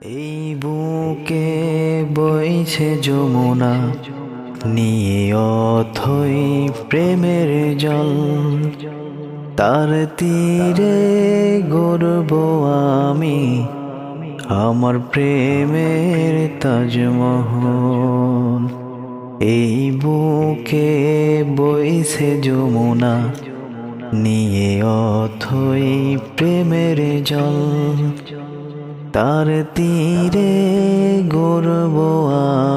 এই বুকে বইছে যমুনা, নিয়ে অথই প্রেমের জল। তার তীরে গড়ব আমি আমার প্রেমের তাজমহল। এই বুকে বইছে যমুনা, নিয়ে অথই প্রেমের জল। তার তীরে গড়ব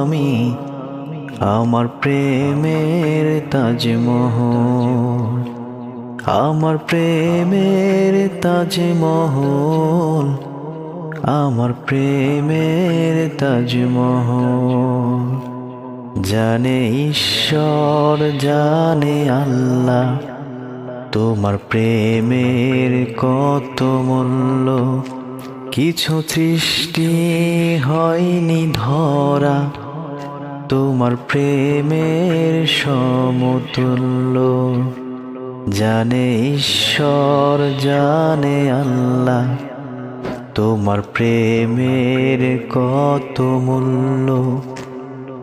আমি আমার প্রেমের তাজমহল। আমার প্রেমের তাজমহল, আমার প্রেমের তাজমহল। জানে ঈশ্বর, জানে আল্লাহ, তোমার প্রেমের কত মূল্য। কিছু সৃষ্টি হয়নি ধরা তোমার প্রেমের সমতুল্য। জানে ঈশ্বর, জানে আল্লাহ, তোমার প্রেমের কত মূল্য।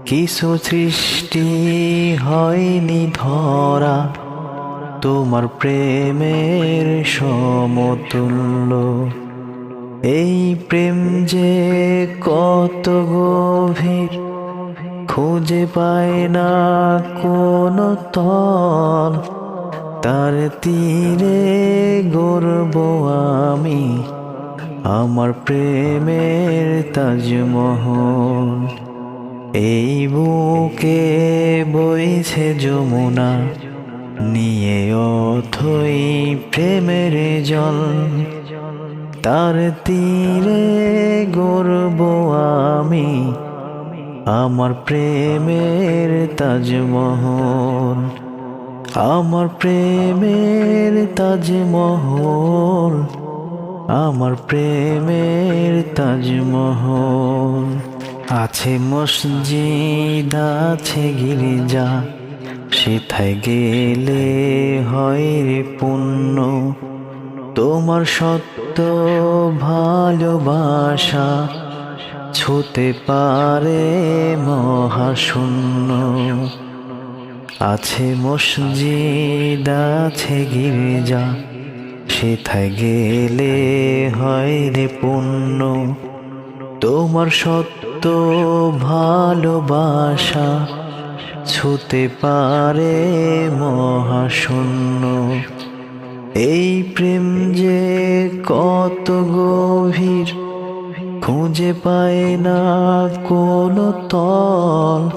কিছু সৃষ্টি হয়নি ধরা তোমার প্রেমের সমতুল্য। এই প্রেম যে কত গভীর, খুঁজে পায় না কোনো তল। তার তীরে গড়ব আমি আমার প্রেমের তাজমহল। এই বুকে বইছে যমুনা, নিয়ে অথই প্রেমের জল। তার তীরে গড়ব আমি আমার প্রেমের তাজমহল। আমার প্রেমের তাজমহল, আমার প্রেমের তাজমহল। আছে মসজিদ, আছে গির্জা, সেথায় গেলে হয় রে পুণ্য। তোমার সত্য ভালোবাসা ছুতে পারে মহাশূন্য। আছে মসজিদ, আছে গির্জা, সেথায় গেলে হয় রে পুণ্য। তোমার সত্য ভালোবাসা ছুতে পারে মহাশূন্য। এই প্রেম যে কত গভীর, খুঁজে পায় না কোনো তল।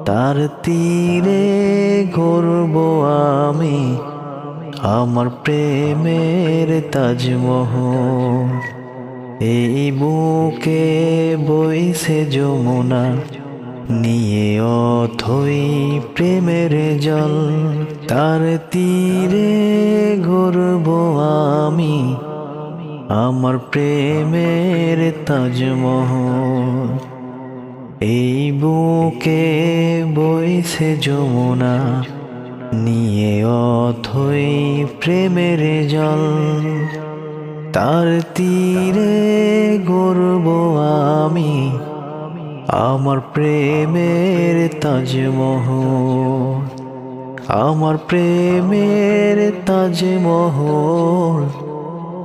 তার তীরে গড়ব আমি আমার প্রেমের তাজমহল। এই বুকে বইছে যমুনা, নিয়ে অথই প্রেমের জল। তার তীরে গড়ব আমি আমার প্রেমের তাজমহল। এই বুকে বইছে যমুনা, নিয়ে অথই প্রেমের জল। তার তীরে গড়ব আমি আমার প্রেমের তাজমহল। আমার প্রেমের তাজমহল,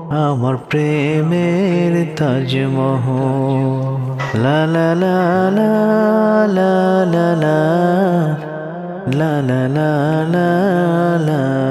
আমার প্রেমের তাজমহল। লা লা লা লা লা লা লা লা লা লা লা লা।